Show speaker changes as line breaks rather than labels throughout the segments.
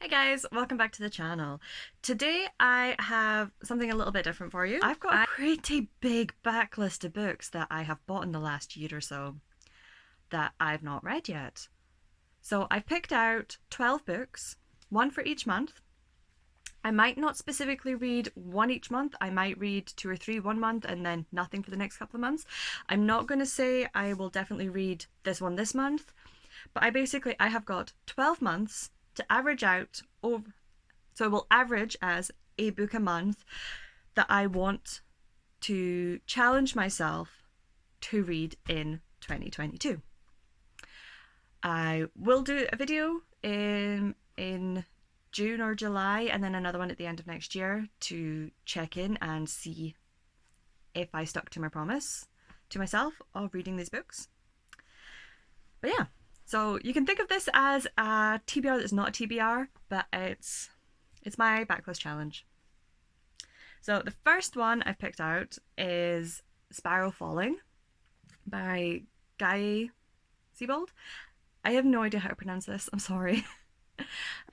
Hi guys, welcome back to the channel. Today I have something a little bit different for you. I've got a pretty big backlist of books that I have bought in the last year or so that I've not read yet. So I've picked out 12 books, one for each month. I might not specifically read one each month. I might read two or three one month and then nothing for the next couple of months. I'm not going to say I will definitely read this one this month, but I have got 12 months to average out over, so it will average as a book a month that I want to challenge myself to read in 2022. I will do a video in June or July and then another one at the end of next year to check in and see if I stuck to my promise to myself of reading these books. But yeah, so you can think of this as a TBR that's not a TBR, but it's my backlist challenge. So the first one I've picked out is Sparrow Falling by Guy Siebold. I have no idea how to pronounce this. I'm sorry.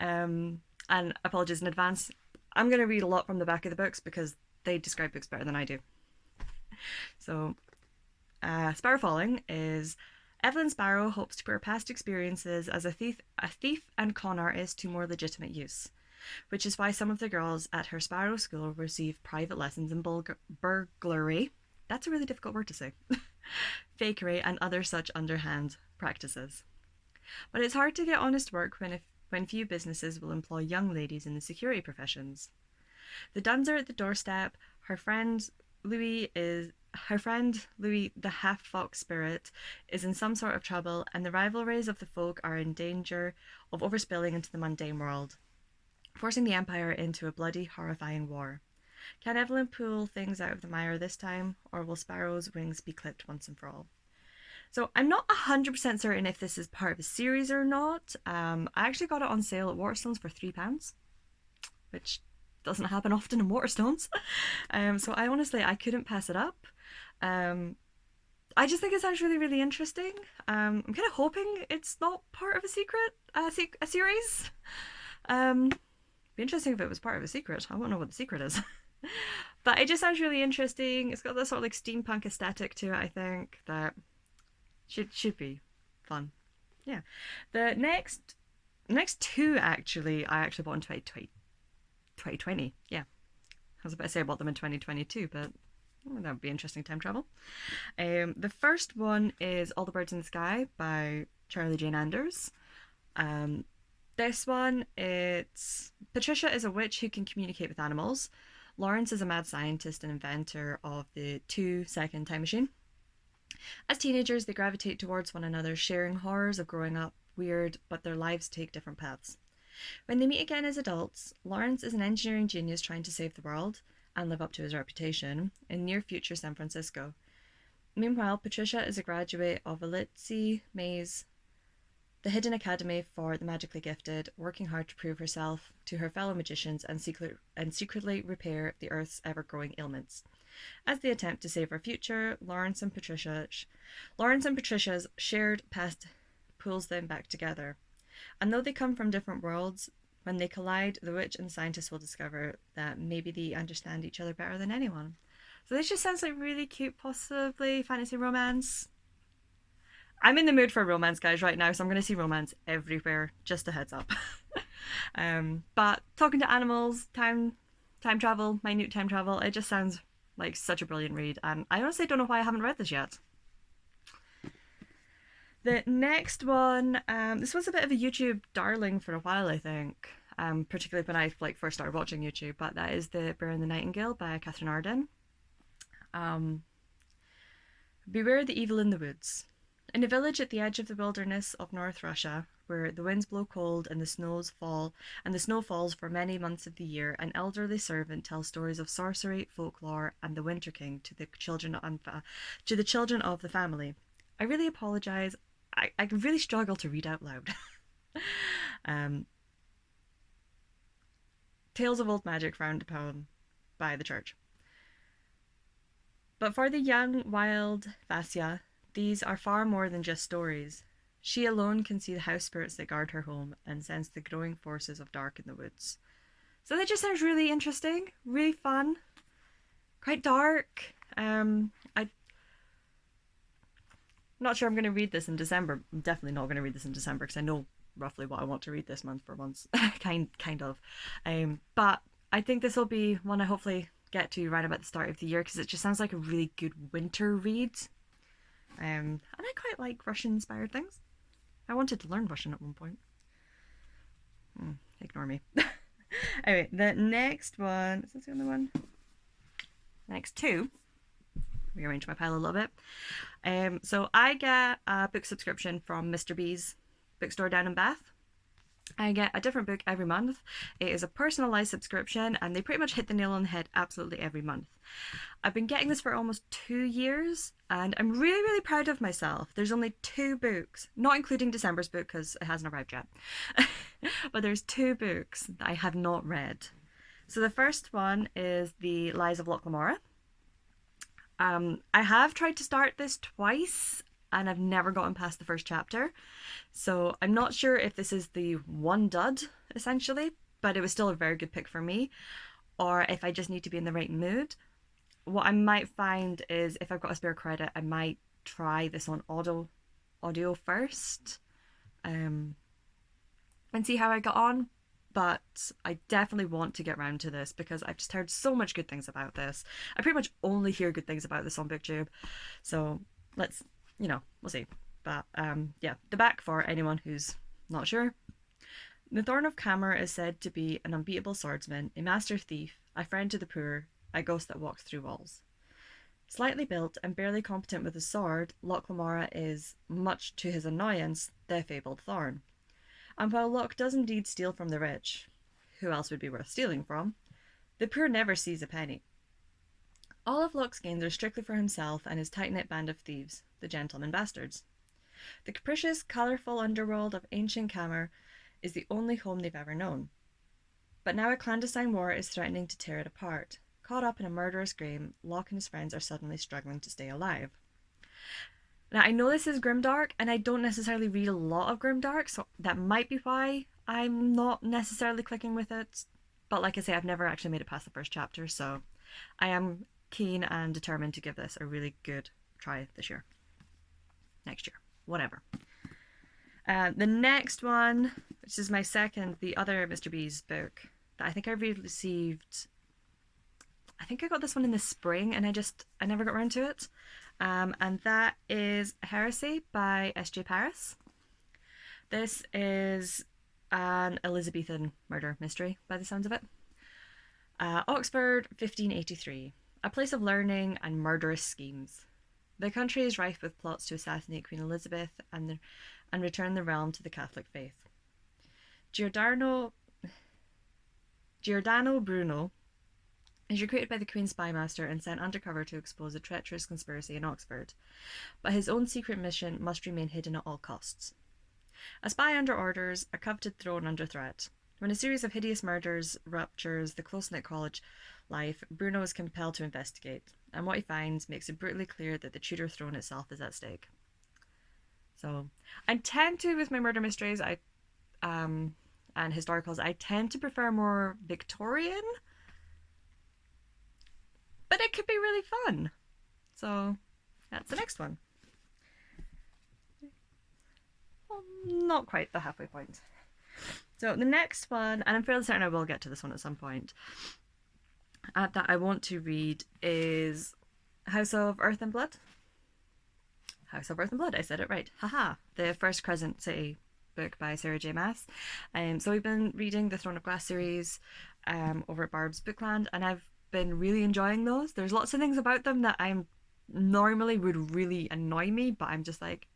And apologies in advance. I'm going to read a lot from the back of the books because they describe books better than I do. So, Sparrow Falling is Evelyn Sparrow hopes to put her past experiences as a thief and con artist to more legitimate use, which is why some of the girls at her Sparrow school receive private lessons in burglary. That's a really difficult word to say. Fakery and other such underhand practices. But it's hard to get honest work when few businesses will employ young ladies in the security professions. The Duns are at the doorstep. Her friend Louis, the half-fox spirit, is in some sort of trouble, and the rivalries of the folk are in danger of overspilling into the mundane world, forcing the Empire into a bloody, horrifying war. Can Evelyn pull things out of the mire this time, or will Sparrow's wings be clipped once and for all? So I'm not 100% certain if this is part of a series or not. I actually got it on sale at Waterstones for £3, which doesn't happen often in Waterstones. So I couldn't pass it up. I just think it sounds really, really interesting. I'm kind of hoping it's not part of a series. Be interesting if it was part of a secret. I won't know what the secret is. But it just sounds really interesting. It's got this sort of like steampunk aesthetic to it, I think, that should be fun. Yeah. The next two I actually bought in 2020. Yeah. I was about to say I bought them in 2022, but that would be interesting time travel. The first one is All the Birds in the Sky by Charlie Jane Anders. This one, it's Patricia is a witch who can communicate with animals. Lawrence is a mad scientist and inventor of the 2-second time machine. As teenagers, they gravitate towards one another, sharing horrors of growing up weird, but their lives take different paths. When they meet again as adults, Lawrence is an engineering genius trying to save the world and live up to his reputation in near-future San Francisco. Meanwhile, Patricia is a graduate of Elitzi Mays, the hidden academy for the magically gifted, working hard to prove herself to her fellow magicians and secretly repair the Earth's ever-growing ailments. As they attempt to save her future, Lawrence and Patricia's shared past pulls them back together. And though they come from different worlds, when they collide, the witch and the scientist will discover that maybe they understand each other better than anyone. So this just sounds like really cute, possibly fantasy romance. I'm in the mood for romance, guys, right now, so I'm going to see romance everywhere, just a heads up. But talking to animals, time travel, minute time travel, it just sounds like such a brilliant read, and I honestly don't know why I haven't read this yet. The next one, this was a bit of a YouTube darling for a while, I think, particularly when I first started watching YouTube, but that is The Bear and the Nightingale by Catherine Arden. Beware the evil in the woods. In a village at the edge of the wilderness of North Russia, where the winds blow cold and the snow falls for many months of the year, an elderly servant tells stories of sorcery, folklore, and the Winter King to the children of the family. I really apologize. I really struggle to read out loud. Tales of old magic frowned upon by the church. But for the young, wild Vasya, these are far more than just stories. She alone can see the house spirits that guard her home and sense the growing forces of dark in the woods. So that just sounds really interesting, really fun, quite dark. I'm not sure I'm going to read this in December. I'm definitely not going to read this in December because I know roughly what I want to read this month for once, kind of. But I think this will be one I hopefully get to right about the start of the year because it just sounds like a really good winter read. And I quite like Russian-inspired things. I wanted to learn Russian at one point. Ignore me. Anyway, the next one. Is this the only one? Next two. Rearrange my pile a little bit. So I get a book subscription from Mr. B's bookstore down in Bath. I get a different book every month. It is a personalised subscription and they pretty much hit the nail on the head absolutely every month. I've been getting this for almost 2 years and I'm really, really proud of myself. There's only 2 books, not including December's book because it hasn't arrived yet, but there's 2 books that I have not read. So the first one is the Lies of Locklamarra. I have tried to start this twice and I've never gotten past the first chapter. So I'm not sure if this is the one dud, essentially, but it was still a very good pick for me, or if I just need to be in the right mood. What I might find is if I've got a spare credit, I might try this on audio first and see how I got on. But I definitely want to get around to this because I've just heard so much good things about this. I pretty much only hear good things about this on BookTube. So let's, we'll see. But yeah, the back for anyone who's not sure. The Thorn of Camor is said to be an unbeatable swordsman, a master thief, a friend to the poor, a ghost that walks through walls. Slightly built and barely competent with a sword, Locklamarra is, much to his annoyance, the fabled Thorn. And while Locke does indeed steal from the rich, who else would be worth stealing from, the poor never sees a penny. All of Locke's gains are strictly for himself and his tight-knit band of thieves, the Gentlemen Bastards. The capricious, colourful underworld of ancient Camor is the only home they've ever known. But now a clandestine war is threatening to tear it apart. Caught up in a murderous game, Locke and his friends are suddenly struggling to stay alive. Now, I know this is grimdark, and I don't necessarily read a lot of grimdark, so that might be why I'm not necessarily clicking with it. But like I say, I've never actually made it past the first chapter, so I am keen and determined to give this a really good try this year. Next year. Whatever. The next one, which is my second, the other Mr. B's book, that I think I received... I think I got this one in the spring, and I never got around to it. And that is Heresy by S.J. Paris. This is an Elizabethan murder mystery, by the sounds of it. Oxford, 1583. A place of learning and murderous schemes. The country is rife with plots to assassinate Queen Elizabeth and return the realm to the Catholic faith. Giordano Bruno is recruited by the Queen's spymaster and sent undercover to expose a treacherous conspiracy in Oxford, but his own secret mission must remain hidden at all costs. A spy under orders, a coveted throne under threat. When a series of hideous murders ruptures the close-knit college life, Bruno is compelled to investigate, and what he finds makes it brutally clear that the Tudor throne itself is at stake. So, I tend to, with my murder mysteries, and historicals, I tend to prefer more Victorian, but it could be really fun. So that's the next one. Well, not quite the halfway point. So the next one, and I'm fairly certain I will get to this one at some point, that I want to read is House of Earth and Blood. House of Earth and Blood, I said it right. Haha. The First Crescent City book by Sarah J. Maas. So we've been reading the Throne of Glass series over at Barb's Bookland, and I've been really enjoying those. There's lots of things about them that I'm normally would really annoy me, but I'm just like,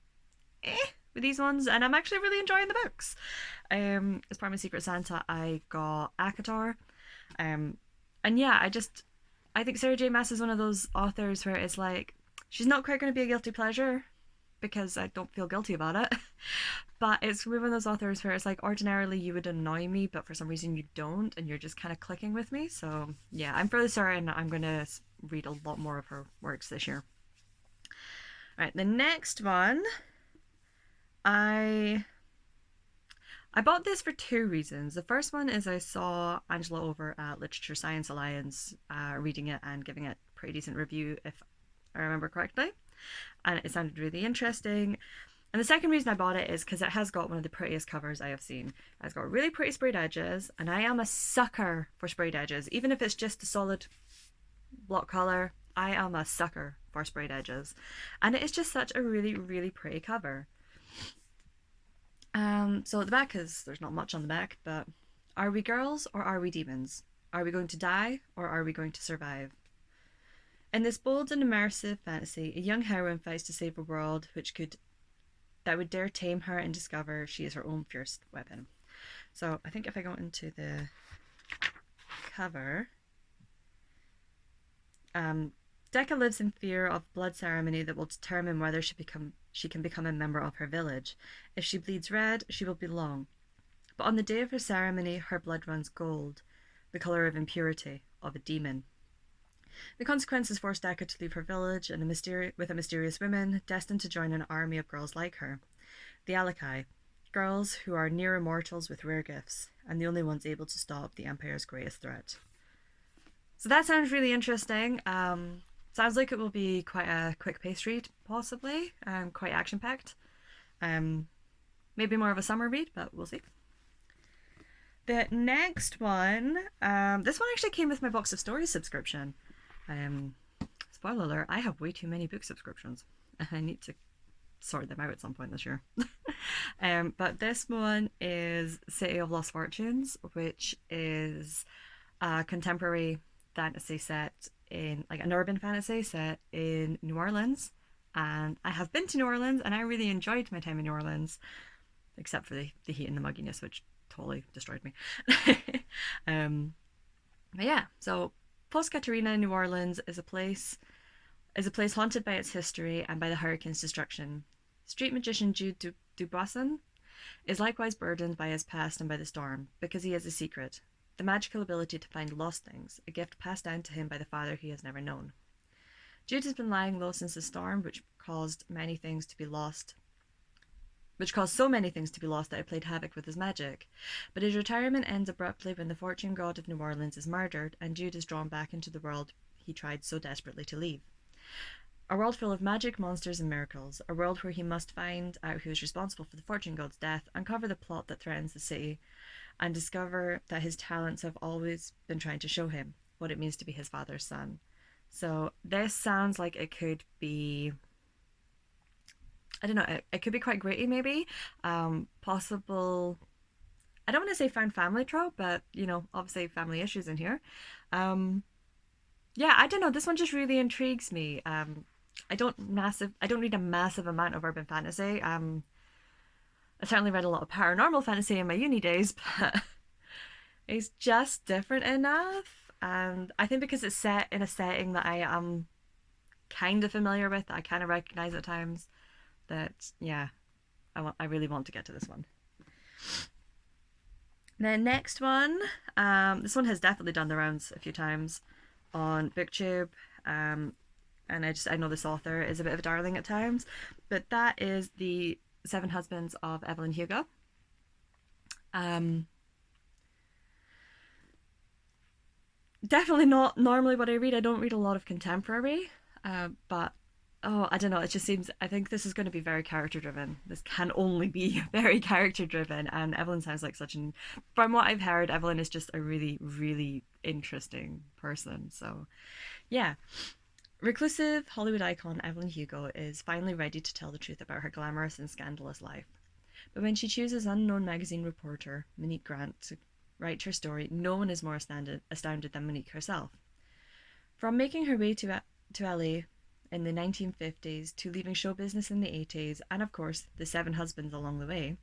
with these ones, and I'm actually really enjoying the books. As part of my Secret Santa, I got Akator. And yeah, I think Sarah J. Maas is one of those authors where it's like, she's not quite going to be a guilty pleasure, because I don't feel guilty about it. But it's one of those authors where it's like, ordinarily you would annoy me, but for some reason you don't, and you're just kind of clicking with me. So yeah, I'm fairly certain I'm going to read a lot more of her works this year. Alright, the next one, I bought this for two reasons. The first one is I saw Angela over at Literature Science Alliance reading it and giving it a pretty decent review, if I remember correctly, and it sounded really interesting. And the second reason I bought it is because it has got one of the prettiest covers I have seen. It's got really pretty sprayed edges, and I am a sucker for sprayed edges. Even if it's just a solid block color, I am a sucker for sprayed edges. And it is just such a really, really pretty cover. So at the back there's not much on the back, but are we girls or are we demons? Are we going to die or are we going to survive? In this bold and immersive fantasy, a young heroine fights to save a world that would dare tame her and discover she is her own fierce weapon. So I think if I go into the cover, Decca lives in fear of blood ceremony that will determine whether she can become a member of her village. If she bleeds red, she will belong. But on the day of her ceremony, her blood runs gold, the colour of impurity, of a demon. The consequences force Decca to leave her village with a mysterious woman destined to join an army of girls like her. The Alakai, girls who are near immortals with rare gifts, and the only ones able to stop the Empire's greatest threat. So that sounds really interesting. Sounds like it will be quite a quick-paced read, possibly. Quite action-packed. Maybe more of a summer read, but we'll see. The next one, this one actually came with my Box of Stories subscription. Spoiler alert, I have way too many book subscriptions. I need to sort them out at some point this year. But this one is City of Lost Fortunes, which is a contemporary fantasy set in, like, an urban fantasy set in New Orleans. And I have been to New Orleans and I really enjoyed my time in New Orleans, except for the heat and the mugginess, which totally destroyed me. But yeah, so Post Katarina, New Orleans is a place haunted by its history and by the hurricane's destruction. Street magician Jude Dubuisson is likewise burdened by his past and by the storm, because he has a secret: the magical ability to find lost things, a gift passed down to him by the father he has never known. Jude has been lying low since the storm, which caused so many things to be lost that it played havoc with his magic. But his retirement ends abruptly when the fortune god of New Orleans is murdered, and Jude is drawn back into the world he tried so desperately to leave. A world full of magic, monsters, and miracles. A world where he must find out who is responsible for the fortune god's death, uncover the plot that threatens the city, and discover that his talents have always been trying to show him what it means to be his father's son. So this sounds like it could be, I don't know, it could be quite gritty maybe. Possible, I don't want to say found family trope, but, you know, obviously family issues in here. Yeah, I don't know, this one just really intrigues me. I don't read a massive amount of urban fantasy. I certainly read a lot of paranormal fantasy in my uni days, but it's just different enough. And I think because it's set in a setting that I am kind of familiar with, that I kind of recognize at times, that, yeah, I really want to get to this one. The next one, this one has definitely done the rounds a few times on BookTube, and I know this author is a bit of a darling at times, but that is The Seven Husbands of Evelyn Hugo. Definitely not normally what I read. I don't read a lot of contemporary, but I don't know. It just seems, I think this is going to be very character driven. This can only be very character driven, and Evelyn sounds like from what I've heard, Evelyn is just a really, really interesting person. So, yeah. Reclusive Hollywood icon Evelyn Hugo is finally ready to tell the truth about her glamorous and scandalous life. But when she chooses unknown magazine reporter Monique Grant to write her story, no one is more astounded than Monique herself. From making her way to LA in the 1950s to leaving show business in the 80s, and of course the seven husbands along the way,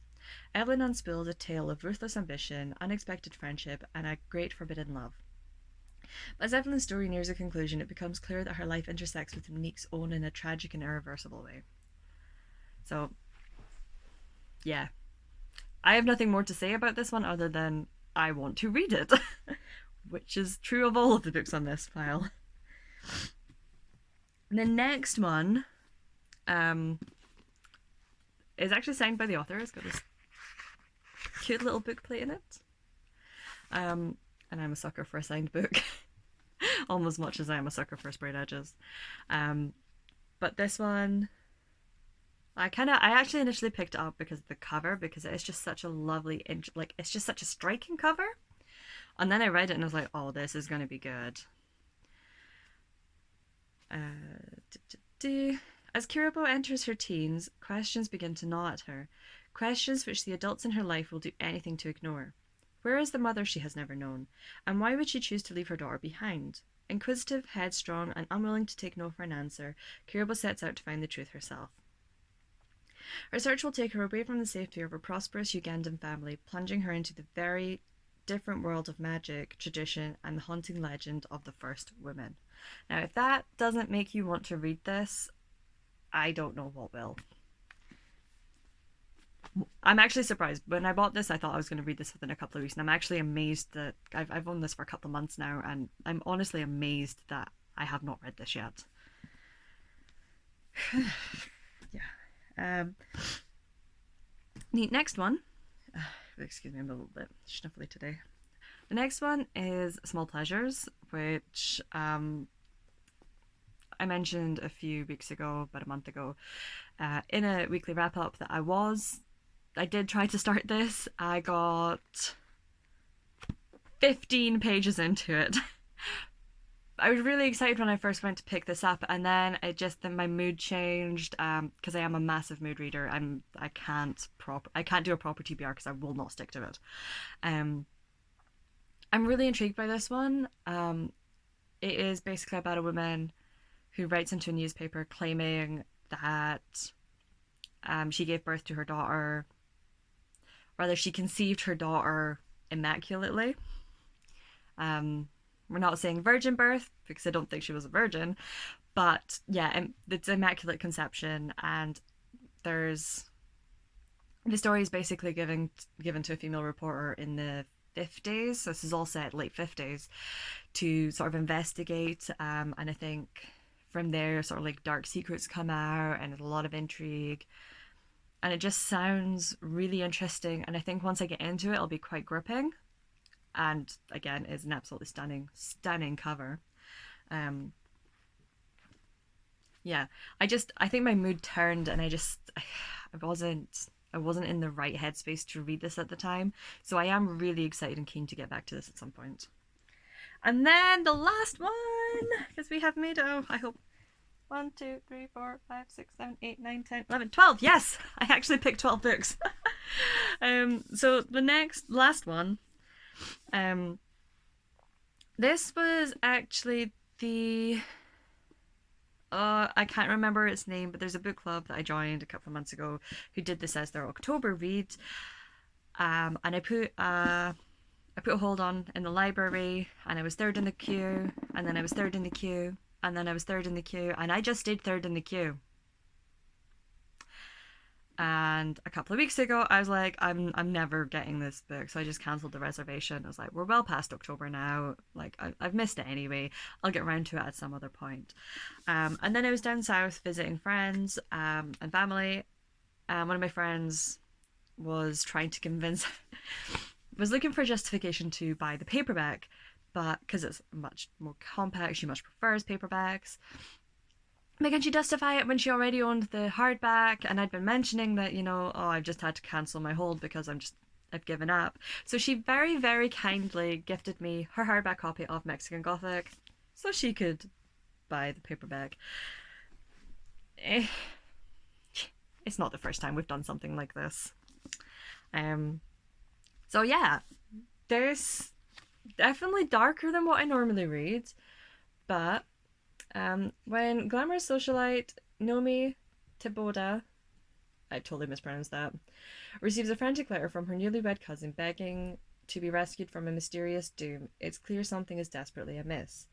Evelyn unspools a tale of ruthless ambition, unexpected friendship, and a great forbidden love. But as Evelyn's story nears a conclusion, it becomes clear that her life intersects with Monique's own in a tragic and irreversible way. So, yeah. I have nothing more to say about this one other than I want to read it, which is true of all of the books on this pile. The next one, It's actually signed by the author. It's got this cute little book plate in it. And I'm a sucker for a signed book, almost as much as I am a sucker for sprayed edges. But this one, I actually initially picked it up because of the cover, because it's just such a lovely, like, it's just such a striking cover. And then I read it and I was like, oh, this is going to be good. As Curable enters her teens, questions begin to gnaw at her. Questions which the adults in her life will do anything to ignore. Where is the mother she has never known? And why would she choose to leave her daughter behind? Inquisitive, headstrong, and unwilling to take no for an answer, Curable sets out to find the truth herself. Her search will take her away from the safety of her prosperous Ugandan family, plunging her into the very different world of magic, tradition, and the haunting legend of the first woman. Now, if that doesn't make you want to read this, I don't know what will. I'm actually surprised. When I bought this, I thought I was going to read this within a couple of weeks, and I'm actually amazed that I've owned this for a couple of months now, and I'm honestly amazed that I have not read this yet. Yeah. The next one, excuse me, I'm a little bit sniffly today. The next one is Small Pleasures, which I mentioned a few weeks ago, about a month ago, in a weekly wrap up that I did try to start this. I got 15 pages into it. I was really excited when I first went to pick this up, and then then my mood changed, because I am a massive mood reader. I can't do a proper TBR because I will not stick to it. I'm really intrigued by this one. It is basically about a woman who writes into a newspaper claiming that she gave birth to her daughter. Rather, she conceived her daughter immaculately. We're not saying virgin birth because I don't think she was a virgin, but yeah, it's immaculate conception, and the story is basically given to a female reporter in the 50s. So this is all set late 50s to sort of investigate, and I think from there sort of like dark secrets come out, and there's a lot of intrigue, and it just sounds really interesting. And I think once I get into it, it'll be quite gripping. And again, it's an absolutely stunning cover. Yeah, I think my mood turned, and I wasn't in the right headspace to read this at the time. So I am really excited and keen to get back to this at some point. And then the last one, because we have made, I hope, 1, 2, 3, 4, 5, 6, 7, 8, 9, 10, 11, 12. Yes, I actually picked 12 books. So the last one, this was actually I can't remember its name, but there's a book club that I joined a couple of months ago who did this as their October read. And I put a hold on in the library, and I was third in the queue, and then I was third in the queue, and then I was third in the queue, and I just stayed third in the queue. And a couple of weeks ago, I was like, I'm never getting this book, so I just cancelled the reservation. I was like, we're well past October now. Like, I've missed it anyway. I'll get around to it at some other point. And then I was down south visiting friends and family. One of my friends was trying to was looking for a justification to buy the paperback, but because it's much more compact, she much prefers paperbacks. But can she justify it when she already owned the hardback? And I'd been mentioning that, I've just had to cancel my hold because I've given up. So she very, very kindly gifted me her hardback copy of Mexican Gothic so she could buy the paperback. It's not the first time we've done something like this. So yeah, there's definitely darker than what I normally read, but when glamorous socialite Nomi Teboda, I totally mispronounced that, receives a frantic letter from her newlywed cousin begging to be rescued from a mysterious doom, it's clear something is desperately amiss.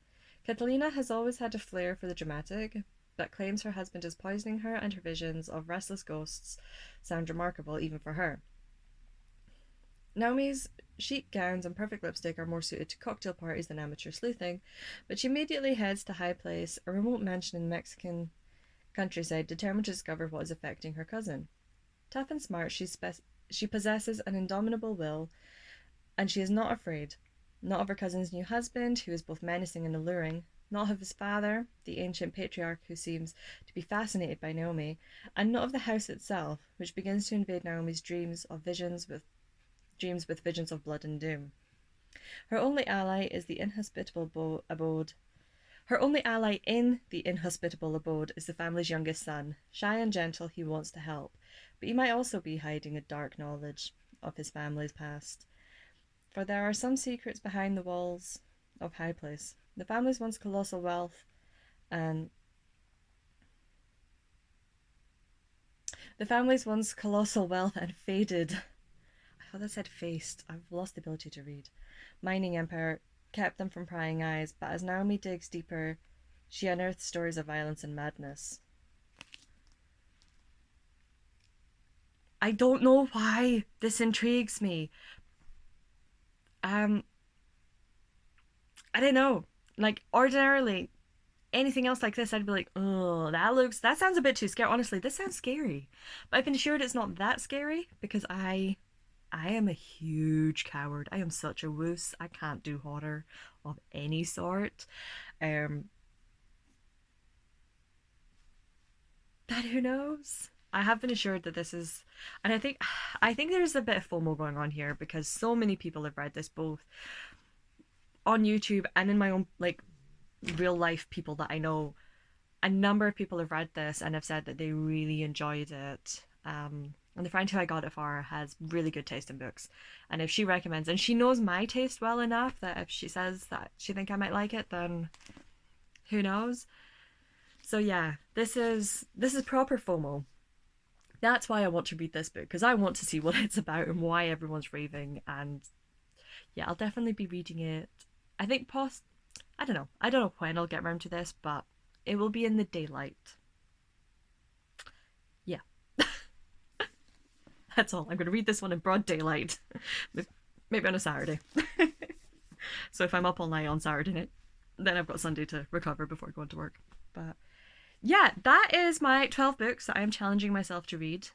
Catalina has always had a flair for the dramatic, but claims her husband is poisoning her, and her visions of restless ghosts sound remarkable even for her. Naomi's chic gowns and perfect lipstick are more suited to cocktail parties than amateur sleuthing, but she immediately heads to High Place, a remote mansion in the Mexican countryside, determined to discover what is affecting her cousin. Tough and smart, she possesses an indomitable will, and she is not afraid. Not of her cousin's new husband, who is both menacing and alluring, not of his father, the ancient patriarch who seems to be fascinated by Naomi, and not of the house itself, which begins to invade Naomi's dreams with visions of blood and doom. Her only ally is the inhospitable abode. Her only ally in the inhospitable abode is the family's youngest son. Shy and gentle, he wants to help, but he might also be hiding a dark knowledge of his family's past. For there are some secrets behind the walls of High Place. The family's once colossal wealth and faded. I thought that said faced. I've lost the ability to read. Mining empire kept them from prying eyes, but as Naomi digs deeper, she unearths stories of violence and madness. I don't know why this intrigues me. I don't know. Like, ordinarily, anything else like this, I'd be like, oh, that sounds a bit too scary. Honestly, this sounds scary. But I've been assured it's not that scary because I am a huge coward. I am such a wuss. I can't do horror of any sort. Um, but who knows? I have been assured that this is, and I think there's a bit of FOMO going on here because so many people have read this both on YouTube and in my own like real life people that I know. A number of people have read this and have said that they really enjoyed it. And the friend who I got it for has really good taste in books. And if she recommends, and she knows my taste well enough that if she says that she think I might like it, then who knows? So yeah, this is proper FOMO. That's why I want to read this book, because I want to see what it's about and why everyone's raving. And yeah, I'll definitely be reading it. I think I don't know. I don't know when I'll get around to this, but it will be in the daylight. Yeah. That's all. I'm going to read this one in broad daylight. Maybe on a Saturday. So if I'm up all night on Saturday night, then I've got Sunday to recover before going to work. But yeah, that is my 12 books that I am challenging myself to read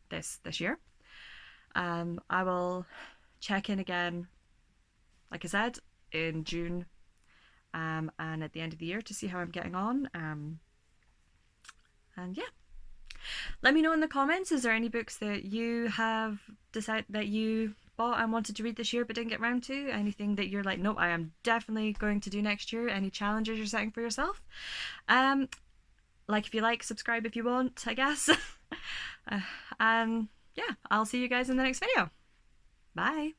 this year. I will check in again, like I said, in June and at the end of the year to see how I'm getting on. And yeah, let me know in the comments, is there any books that you have decided that you bought and wanted to read this year but didn't get around to? Anything that you're like, nope, I am definitely going to do next year? Any challenges you're setting for yourself? Like if you like, subscribe if you want, I guess. Yeah, I'll see you guys in the next video. Bye.